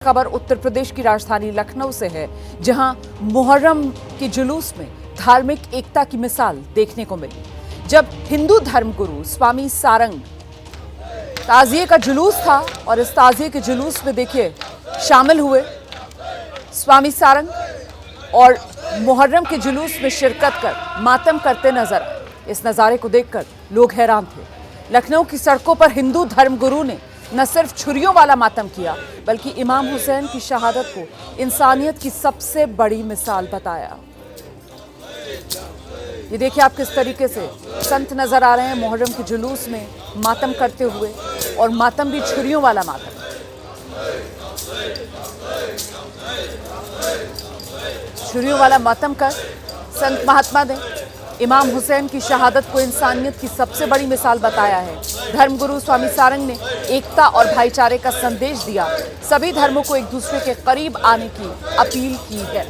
खबर उत्तर प्रदेश की राजधानी लखनऊ से है, जहां मुहर्रम के जुलूस में धार्मिक एकता की मिसाल देखने को मिली। जब हिंदू धर्मगुरु स्वामी सारंग ताजिए का जुलूस था और इस ताजिए के जुलूस में देखिए शामिल हुए स्वामी सारंग और मुहर्रम के जुलूस में शिरकत कर मातम करते नजर आए। इस नजारे को देखकर लोग हैरान थे। लखनऊ की सड़कों पर हिंदू धर्मगुरु ने न सिर्फ छुरियों वाला मातम किया, बल्कि इमाम हुसैन की शहादत को इंसानियत की सबसे बड़ी मिसाल बताया। ये देखिए आप किस तरीके से संत नजर आ रहे हैं मुहर्रम के जुलूस में मातम करते हुए, और मातम भी छुरियों वाला मातम। छुरियों वाला मातम कर संत महात्मा ने इमाम हुसैन की शहादत को इंसानियत की सबसे बड़ी मिसाल बताया है। धर्मगुरु स्वामी सारंग ने एकता और भाईचारे का संदेश दिया, सभी धर्मों को एक दूसरे के करीब आने की अपील की है।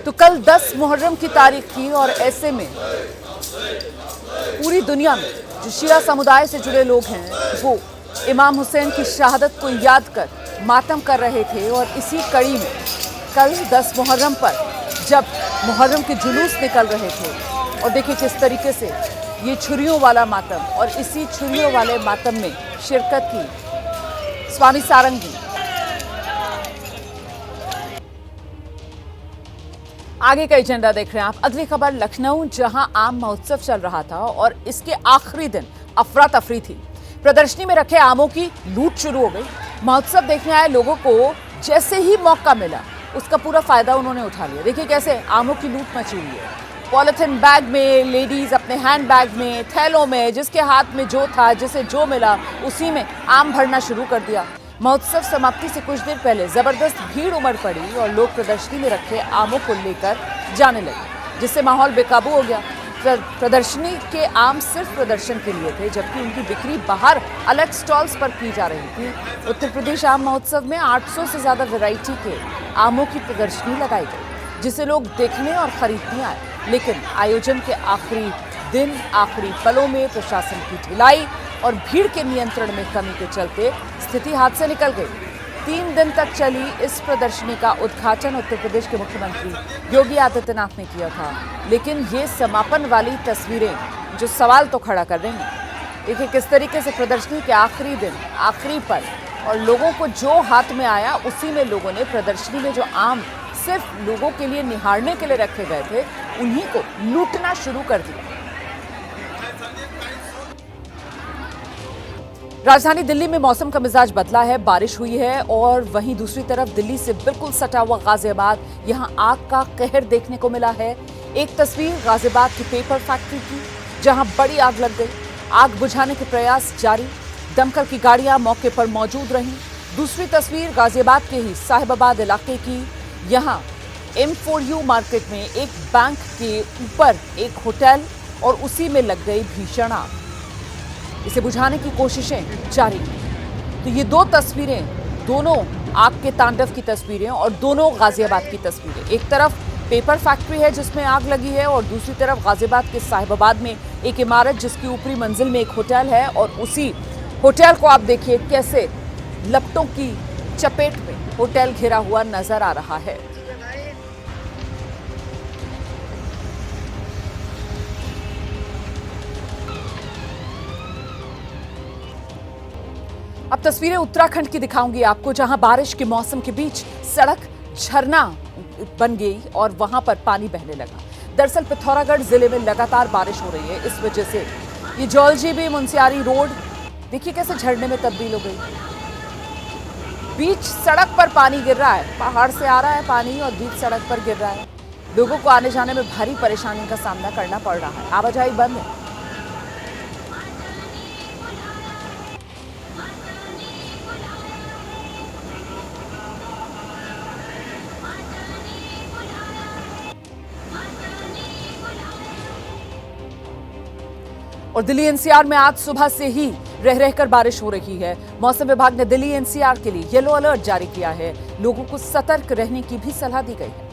तो कल 10 मुहर्रम की तारीख थी और ऐसे में पूरी दुनिया में जो शिया समुदाय से जुड़े लोग हैं वो इमाम हुसैन की शहादत को याद कर मातम कर रहे थे। और इसी कड़ी में कल 10 मुहर्रम पर जब मुहर्रम के जुलूस निकल रहे थे, और देखिए किस तरीके से ये छुरियों वाला मातम, और इसी छुरियों वाले मातम में शिरकत की स्वामी सारंग जी। आगे का एजेंडा देख रहे हैं आप। अगली खबर लखनऊ, जहां आम महोत्सव चल रहा था और इसके आखिरी दिन अफरा तफरी थी। प्रदर्शनी में रखे आमों की लूट शुरू हो गई। महोत्सव देखने आए लोगों को जैसे ही मौका मिला उसका पूरा फायदा उन्होंने उठा लिया। देखिए कैसे आमों की लूट मची हुई है। पॉलिथीन बैग में, लेडीज अपने हैंड बैग में, थैलों में, जिसके हाथ में जो था, जिसे जो मिला उसी में आम भरना शुरू कर दिया। महोत्सव समाप्ति से कुछ देर पहले जबरदस्त भीड़ उमड़ पड़ी और लोग प्रदर्शनी में रखे आमों को लेकर जाने लगे, जिससे माहौल बेकाबू हो गया। प्रदर्शनी के आम सिर्फ प्रदर्शन के लिए थे, जबकि उनकी बिक्री बाहर अलग स्टॉल्स पर की जा रही थी। उत्तर प्रदेश आम महोत्सव में 800 से ज्यादा वैरायटी के आमों की प्रदर्शनी लगाई गई, जिसे लोग देखने और खरीदने आए। लेकिन आयोजन के आखिरी दिन, आखिरी पलों में प्रशासन की ढिलाई और भीड़ के नियंत्रण में कमी के चलते स्थिति हाथ से निकल गई। 3 दिन तक चली इस प्रदर्शनी का उद्घाटन उत्तर प्रदेश के मुख्यमंत्री योगी आदित्यनाथ ने किया था, लेकिन ये समापन वाली तस्वीरें जो सवाल तो खड़ा कर रही हैं। देखिए किस तरीके से प्रदर्शनी के आखिरी दिन, आखिरी पल, और लोगों को जो हाथ में आया उसी में लोगों ने प्रदर्शनी में जो आम सिर्फ लोगों के लिए निहारने के लिए रखे गए थे उन्हीं को लूटना शुरू कर दिया। राजधानी दिल्ली में मौसम का मिजाज बदला है, बारिश हुई है, और वहीं दूसरी तरफ दिल्ली से बिल्कुल सटा हुआ गाजियाबाद, यहां आग का कहर देखने को मिला है। एक तस्वीर गाजियाबाद की पेपर फैक्ट्री की, जहां बड़ी आग लग गई। आग बुझाने के प्रयास जारी, दमकल की गाड़ियां मौके पर मौजूद रहीं। दूसरी तस्वीर गाजियाबाद के ही साहिबाबाद इलाके की, यहां M4U मार्केट में एक बैंक के ऊपर एक होटल और उसी में लग गई भीषण आग। इसे बुझाने की कोशिशें जारी हैं। तो ये 2 तस्वीरें, दोनों आग के तांडव की तस्वीरें और दोनों गाजियाबाद की तस्वीरें। एक तरफ पेपर फैक्ट्री है जिसमें आग लगी है, और दूसरी तरफ गाजियाबाद के साहिबाबाद में एक इमारत जिसकी ऊपरी मंजिल में एक होटल है, और उसी होटल को आप देखिए कैसे लपटों की चपेट में होटल घिरा हुआ नजर आ रहा है। अब तस्वीरें उत्तराखंड की दिखाऊंगी आपको, जहां बारिश के मौसम के बीच सड़क झरना बन गई और वहां पर पानी बहने लगा। दरअसल पिथौरागढ़ जिले में लगातार बारिश हो रही है, इस वजह से ये जौलजीबी मुंसियारी रोड देखिए कैसे झरने में तब्दील हो गई। बीच सड़क पर पानी गिर रहा है, पहाड़ से आ रहा है पानी और बीच सड़क पर गिर रहा है। लोगों को आने जाने में भारी परेशानी का सामना करना पड़ रहा है, आवाजाही बंद है। और दिल्ली एनसीआर में आज सुबह से ही रह रहकर बारिश हो रही है। मौसम विभाग ने दिल्ली एनसीआर के लिए येलो अलर्ट जारी किया है। लोगों को सतर्क रहने की भी सलाह दी गई है।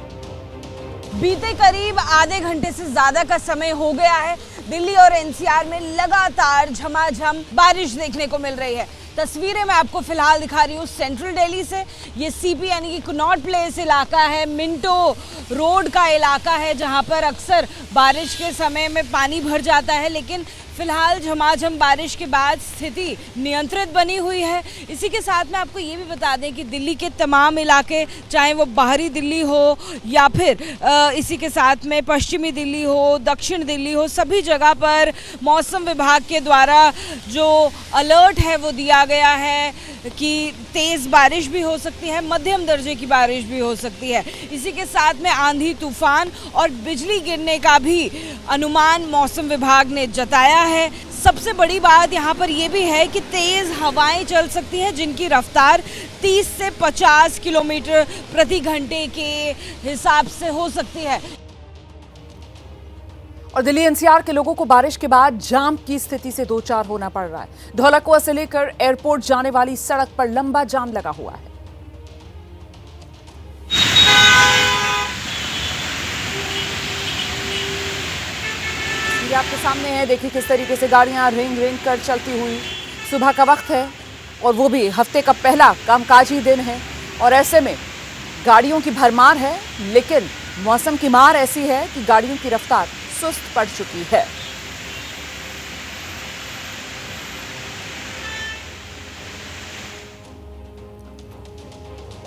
बीते करीब आधे घंटे से ज्यादा का समय हो गया है। दिल्ली और एनसीआर में लगातार झमाझम बारिश देखने को मिल रही है। तस्वीरें मैं आपको फिलहाल दिखा रही हूँ सेंट्रल दिल्ली से। ये सीपी यानी कि कनॉट प्लेस इलाका है, मिंटो रोड का इलाका है, जहाँ पर अक्सर बारिश के समय में पानी भर जाता है, लेकिन फिलहाल झमाझम बारिश के बाद स्थिति नियंत्रित बनी हुई है। इसी के साथ में आपको ये भी बता दें कि दिल्ली के तमाम इलाके, चाहे वो बाहरी दिल्ली हो या फिर इसी के साथ में पश्चिमी दिल्ली हो, दक्षिण दिल्ली हो, सभी जगह पर मौसम विभाग के द्वारा जो अलर्ट है वो दिया गया है कि तेज़ बारिश भी हो सकती है, मध्यम दर्जे की बारिश भी हो सकती है। इसी के साथ में आंधी तूफान और बिजली गिरने का भी अनुमान मौसम विभाग ने जताया है। सबसे बड़ी बात यहाँ पर यह भी है कि तेज हवाएं चल सकती हैं, जिनकी रफ्तार 30 से 50 किलोमीटर प्रति घंटे के हिसाब से हो सकती है। और दिल्ली एनसीआर के लोगों को बारिश के बाद जाम की स्थिति से दो चार होना पड़ रहा है। धौलाकुआं से लेकर एयरपोर्ट जाने वाली सड़क पर लंबा जाम लगा हुआ है। ये आपके सामने है, देखिए किस तरीके से गाड़ियां रेंग रेंग कर चलती हुई। सुबह का वक्त है और वो भी हफ्ते का पहला कामकाजी दिन है और ऐसे में गाड़ियों की भरमार है, लेकिन मौसम की मार ऐसी है कि गाड़ियों की रफ्तार सुस्त पड़ चुकी है।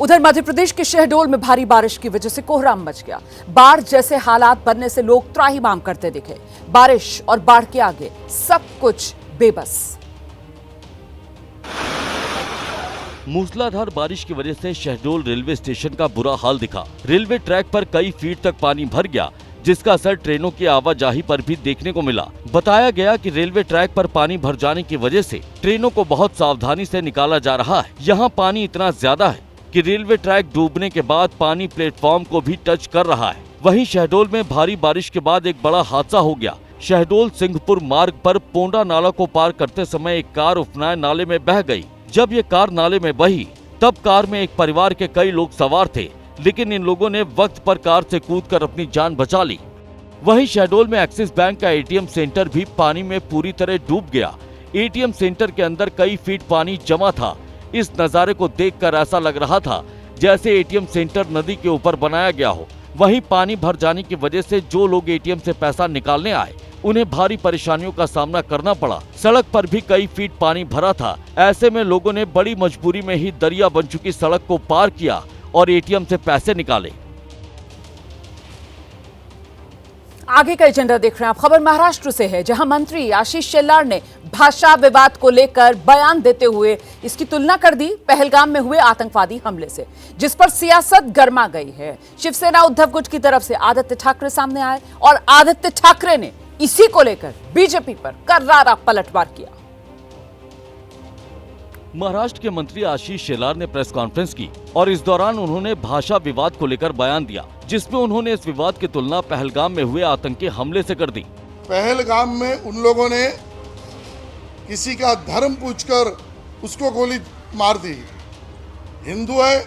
उधर मध्य प्रदेश के शहडोल में भारी बारिश की वजह से कोहराम मच गया। बाढ़ जैसे हालात बनने से लोग त्राहिमाम करते दिखे। बारिश और बाढ़ के आगे सब कुछ बेबस। मूसलाधार बारिश की वजह से शहडोल रेलवे स्टेशन का बुरा हाल दिखा। रेलवे ट्रैक पर कई फीट तक पानी भर गया, जिसका असर ट्रेनों की आवाजाही पर भी देखने को मिला। बताया गया कि रेलवे ट्रैक पर पानी भर जाने की वजह से ट्रेनों को बहुत सावधानी से निकाला जा रहा है। यहाँ पानी इतना ज्यादा है कि रेलवे ट्रैक डूबने के बाद पानी प्लेटफॉर्म को भी टच कर रहा है। वहीं शहडोल में भारी बारिश के बाद एक बड़ा हादसा हो गया। शहडोल सिंहपुर मार्ग पर पोंडा नाला को पार करते समय एक कार उफनाए नाले में बह गई। जब ये कार नाले में बही, तब कार में एक परिवार के कई लोग सवार थे, लेकिन इन लोगों ने वक्त पर कार से कूदकर अपनी जान बचा ली। वहीं शहडोल में एक्सिस बैंक का एटीएम सेंटर भी पानी में पूरी तरह डूब गया। एटीएम सेंटर के अंदर कई फीट पानी जमा था। इस नजारे को देखकर ऐसा लग रहा था जैसे एटीएम सेंटर नदी के ऊपर बनाया गया हो। वहीं पानी भर जाने की वजह से जो लोग एटीएम से पैसा निकालने आए, उन्हें भारी परेशानियों का सामना करना पड़ा। सड़क पर भी कई फीट पानी भरा था। ऐसे में लोगों ने बड़ी मजबूरी में ही दरिया बन चुकी सड़क को पार किया और एटीएम से पैसे निकाले। आगे का एजेंडा देख रहे हैं आप। खबर महाराष्ट्र से है, जहां मंत्री आशीष शेलार ने भाषा विवाद को लेकर बयान देते हुए इसकी तुलना कर दी पहलगाम में हुए आतंकवादी हमले से, जिस पर सियासत गर्मा गई है। शिवसेना उद्धव गुट की तरफ से आदित्य ठाकरे सामने आए और आदित्य ठाकरे ने इसी को लेकर बीजेपी पर करारा पलटवार किया। महाराष्ट्र के मंत्री आशीष शेलार ने प्रेस कॉन्फ्रेंस की और इस दौरान उन्होंने भाषा विवाद को लेकर बयान दिया, जिसमें उन्होंने इस विवाद की तुलना पहलगाम में हुए आतंकी हमले से कर दी। पहलगाम में उन लोगों ने किसी का धर्म पूछकर उसको गोली मार दी, हिंदू है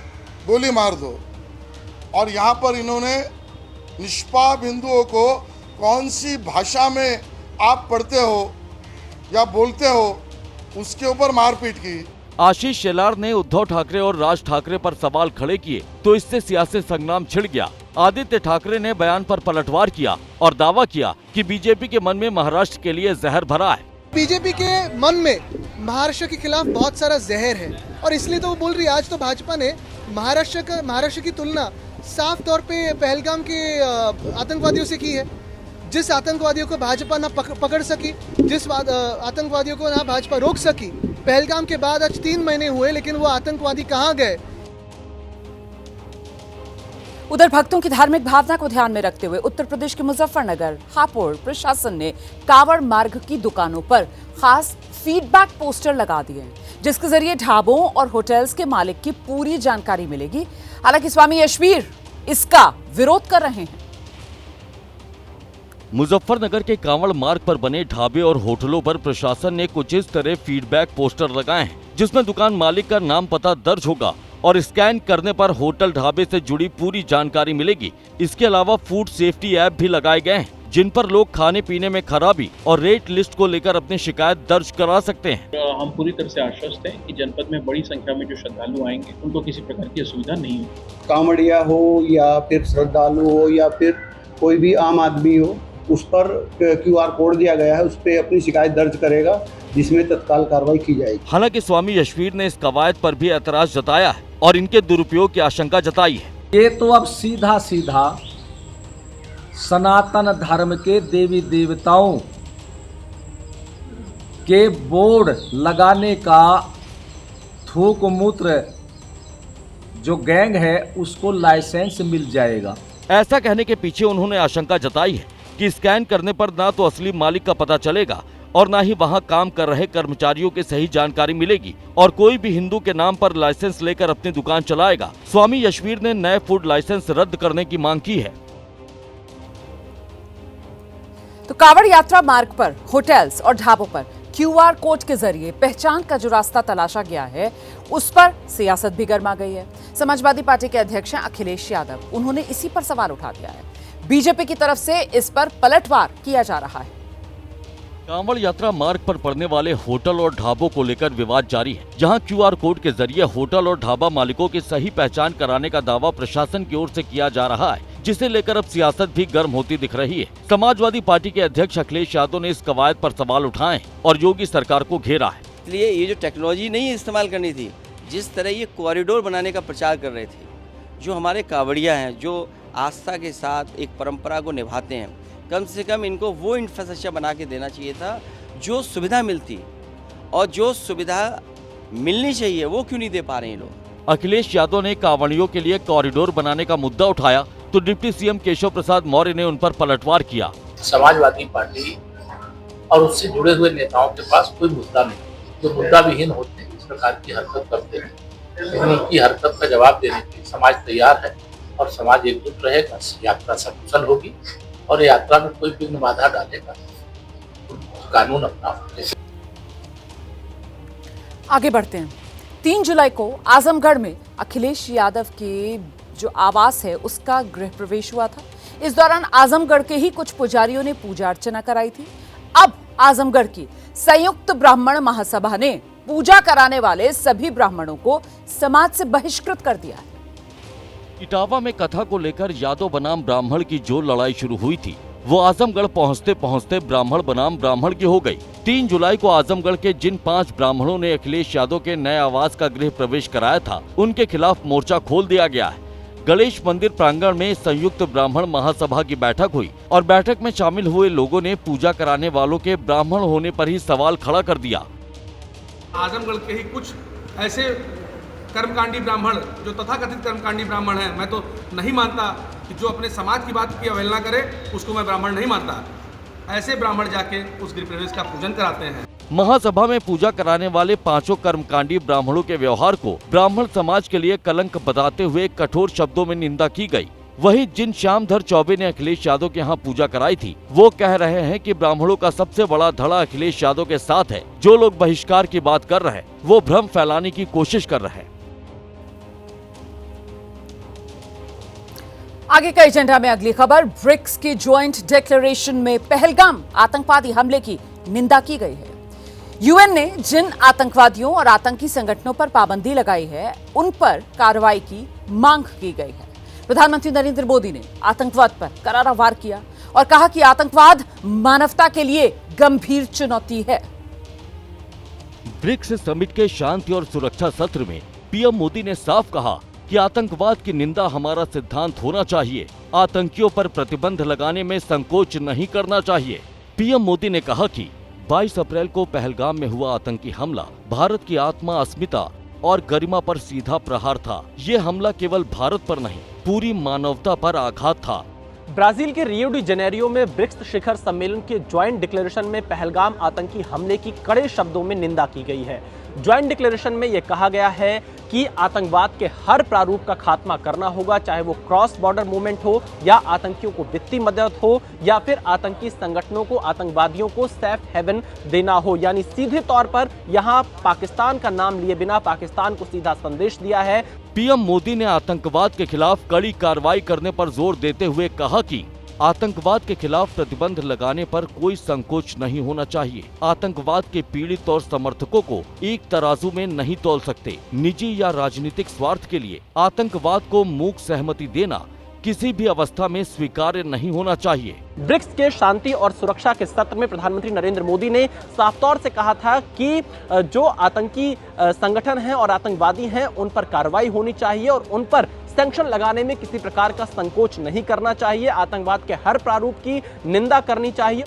गोली मार दो, और यहाँ पर इन्होंने निष्पाप हिंदुओं को कौन सी भाषा में आप पढ़ते हो या बोलते हो उसके ऊपर मारपीट की। आशीष शेलार ने उद्धव ठाकरे और राज ठाकरे पर सवाल खड़े किए तो इससे सियासी संग्राम छिड़ गया। आदित्य ठाकरे ने बयान पर पलटवार किया और दावा किया कि बीजेपी के मन में महाराष्ट्र के लिए जहर भरा है। बीजेपी के मन में महाराष्ट्र के खिलाफ बहुत सारा जहर है और इसलिए तो वो बोल रही है। आज तो भाजपा ने महाराष्ट्र की तुलना साफ तौर पे पहलगाम के आतंकवादियों से की है। जिस आतंकवादियों को भाजपा ना पकड़ सकी, जिस आतंकवादियों को ना भाजपा रोक सकी, पहलगाम के बाद आज 3 महीने हुए, लेकिन वो आतंकवादी कहाँ गए। उधर भक्तों की धार्मिक भावना को ध्यान में रखते हुए उत्तर प्रदेश के मुजफ्फरनगर हापुड़ प्रशासन ने कांवड़ मार्ग की दुकानों पर खास फीडबैक पोस्टर लगा दिए हैं, जिसके जरिए ढाबों और होटल्स के मालिक की पूरी जानकारी मिलेगी। हालांकि स्वामी यशवीर इसका विरोध कर रहे हैं। मुजफ्फरनगर के कांवड़ मार्ग पर बने ढाबे और होटलों पर प्रशासन ने कुछ इस तरह फीडबैक पोस्टर लगाए हैं, जिसमें दुकान मालिक का नाम पता दर्ज होगा और स्कैन करने पर होटल ढाबे से जुड़ी पूरी जानकारी मिलेगी। इसके अलावा फूड सेफ्टी ऐप भी लगाए गए हैं, जिन पर लोग खाने पीने में खराबी और रेट लिस्ट को लेकर अपनी शिकायत दर्ज करा सकते हैं। हम पूरी तरह से आश्वस्त हैं कि जनपद में बड़ी संख्या में जो श्रद्धालु आएंगे उनको किसी प्रकार की असुविधा नहीं होगी। कांवड़िया हो या फिर श्रद्धालु हो या फिर कोई भी आम आदमी हो, उस पर QR कोड दिया गया है, उस पर अपनी शिकायत दर्ज करेगा, जिसमें तत्काल कार्रवाई की जाएगी। हालांकि स्वामी यशवीर ने इस कवायद पर भी एतराज जताया है और इनके दुरुपयोग की आशंका जताई है। ये तो अब सीधा सीधा सनातन धर्म के देवी देवताओं के बोर्ड लगाने का थूक मूत्र जो गैंग है उसको लाइसेंस मिल जाएगा। ऐसा कहने के पीछे उन्होंने आशंका जताई है कि स्कैन करने पर ना तो असली मालिक का पता चलेगा और ना ही वहां काम कर रहे कर्मचारियों की सही जानकारी मिलेगी और कोई भी हिंदू के नाम पर लाइसेंस लेकर अपनी दुकान चलाएगा। स्वामी यशवीर ने नए फूड लाइसेंस रद्द करने की मांग की है। तो कांवड़ यात्रा मार्ग पर होटल्स और ढाबों पर QR कोड के जरिए पहचान का जो रास्ता तलाशा गया है, उस पर सियासत भी गर्मा गई है। समाजवादी पार्टी के अध्यक्ष हैं अखिलेश यादव, उन्होंने इसी पर सवाल उठा दिया है। बीजेपी की तरफ से इस पर पलटवार किया जा रहा है। कांवड़ यात्रा मार्ग पर पड़ने वाले होटल और ढाबों को लेकर विवाद जारी है, जहां QR कोड के जरिए होटल और ढाबा मालिकों की सही पहचान कराने का दावा प्रशासन की ओर से किया जा रहा है, जिसे लेकर अब सियासत भी गर्म होती दिख रही है। समाजवादी पार्टी के अध्यक्ष अखिलेश यादव ने इस कवायद पर सवाल उठाए और योगी सरकार को घेरा है। इसलिए ये जो टेक्नोलॉजी नहीं इस्तेमाल करनी थी, जिस तरह ये कॉरिडोर बनाने का प्रचार कर रहे थे, जो हमारे कांवड़िया हैं, जो आस्था के साथ एक परंपरा को निभाते हैं, कम से कम इनको वो इंफ्रास्ट्रक्चर बना के देना चाहिए था जो सुविधा मिलती, और जो सुविधा मिलनी चाहिए वो क्यों नहीं दे पा रहे हैं लोग। अखिलेश यादव ने कांवड़ियों के लिए कॉरिडोर बनाने का मुद्दा उठाया तो डिप्टी सीएम केशव प्रसाद मौर्य ने उन पर पलटवार किया। समाजवादी पार्टी और उससे जुड़े हुए नेताओं के पास कोई मुद्दा नहीं, जो मुद्दा विहीन होते हैं इस प्रकार की हरकत करते हैं, लेकिन उनकी हरकत का जवाब देने के लिए समाज तैयार है और समाज एकजुट रहेगा। यात्रा सकुशल होगी और यात्रा में कोई विघ्न बाधा डालेगा, कानून अपना। आगे बढ़ते हैं। 3 जुलाई को आजमगढ़ में अखिलेश यादव के जो आवास है उसका गृह प्रवेश हुआ था। इस दौरान आजमगढ़ के ही कुछ पुजारियों ने पूजा अर्चना कराई थी। अब आजमगढ़ की संयुक्त ब्राह्मण महासभा ने पूजा कराने वाले सभी ब्राह्मणों को समाज से बहिष्कृत कर दिया है। इटावा में कथा को लेकर यादव बनाम ब्राह्मण की जो लड़ाई शुरू हुई थी, वो आजमगढ़ पहुंचते पहुंचते ब्राह्मण बनाम ब्राह्मण की हो गई। 3 जुलाई को आजमगढ़ के जिन 5 ब्राह्मणों ने अखिलेश यादव के नए आवास का गृह प्रवेश कराया था, उनके खिलाफ मोर्चा खोल दिया गया है। गणेश मंदिर प्रांगण में संयुक्त ब्राह्मण महासभा की बैठक हुई और बैठक में शामिल हुए लोगों ने पूजा कराने वालों के ब्राह्मण होने पर ही सवाल खड़ा कर दिया। आजमगढ़ के ही कुछ ऐसे कर्मकांडी ब्राह्मण जो तथाकथित कर्मकांडी ब्राह्मण हैं, मैं तो नहीं मानता कि जो अपने समाज की बात की अवहेलना करे उसको मैं ब्राह्मण नहीं मानता। ऐसे ब्राह्मण जाके उस गृह प्रवेश का पूजन कराते हैं। महासभा में पूजा कराने वाले 5 कर्मकांडी ब्राह्मणों के व्यवहार को ब्राह्मण समाज के लिए कलंक बताते हुए कठोर शब्दों में निंदा की गई। वहीं जिन श्यामधर चौबे ने अखिलेश यादव के यहाँ पूजा कराई थी, वो कह रहे हैं कि ब्राह्मणों का सबसे बड़ा धड़ा अखिलेश यादव के साथ है। जो लोग बहिष्कार की बात कर रहे हैं, वो भ्रम फैलाने की कोशिश कर रहे हैं। आगे का एजेंडा में अगली खबर, ब्रिक्स की ज्वाइंट डिक्लेरेशन में पहलगाम आतंकवादी हमले की निंदा की गई है। यूएन ने जिन आतंकवादियों और आतंकी संगठनों पर पाबंदी लगाई है, उन पर कार्रवाई की मांग की गई है। प्रधानमंत्री नरेंद्र मोदी ने आतंकवाद पर करारा वार किया और कहा कि आतंकवाद मानवता के लिए गंभीर चुनौती है। ब्रिक्स समिट के शांति और सुरक्षा सत्र में पीएम मोदी ने साफ कहा कि आतंकवाद की निंदा हमारा सिद्धांत होना चाहिए। आतंकियों पर प्रतिबंध लगाने में संकोच नहीं करना चाहिए। पीएम मोदी ने कहा कि 22 अप्रैल को पहलगाम में हुआ आतंकी हमला भारत की आत्मा, अस्मिता और गरिमा पर सीधा प्रहार था। ये हमला केवल भारत पर नहीं, पूरी मानवता पर आघात था। ब्राजील के रियो डी जेनेरियो में ब्रिक्स शिखर सम्मेलन के ज्वाइंट डिक्लेरेशन में पहलगाम आतंकी हमले की कड़े शब्दों में निंदा की गई है। ज्वाइंट डिक्लेरेशन में यह कहा गया है कि आतंकवाद के हर प्रारूप का खात्मा करना होगा, चाहे वो क्रॉस बॉर्डर मूवमेंट हो या आतंकियों को वित्तीय मदद हो या फिर आतंकी संगठनों को, आतंकवादियों को सेफ हेवन देना हो। यानी सीधे तौर पर यहां पाकिस्तान का नाम लिए बिना पाकिस्तान को सीधा संदेश दिया है। पीएम मोदी ने आतंकवाद के खिलाफ कड़ी कार्रवाई करने पर जोर देते हुए कहा कि आतंकवाद के खिलाफ प्रतिबंध लगाने पर कोई संकोच नहीं होना चाहिए। आतंकवाद के पीड़ित और समर्थकों को एक तराजू में नहीं तौल सकते। निजी या राजनीतिक स्वार्थ के लिए आतंकवाद को मूक सहमति देना किसी भी अवस्था में स्वीकार्य नहीं होना चाहिए। ब्रिक्स के शांति और सुरक्षा के सत्र में प्रधानमंत्री नरेंद्र मोदी ने साफ तौर से कहा था कि जो आतंकी संगठन हैं और आतंकवादी हैं उन पर कार्रवाई होनी चाहिए और उन पर सैंक्शन लगाने में किसी प्रकार का संकोच नहीं करना चाहिए। आतंकवाद के हर प्रारूप की निंदा करनी चाहिए।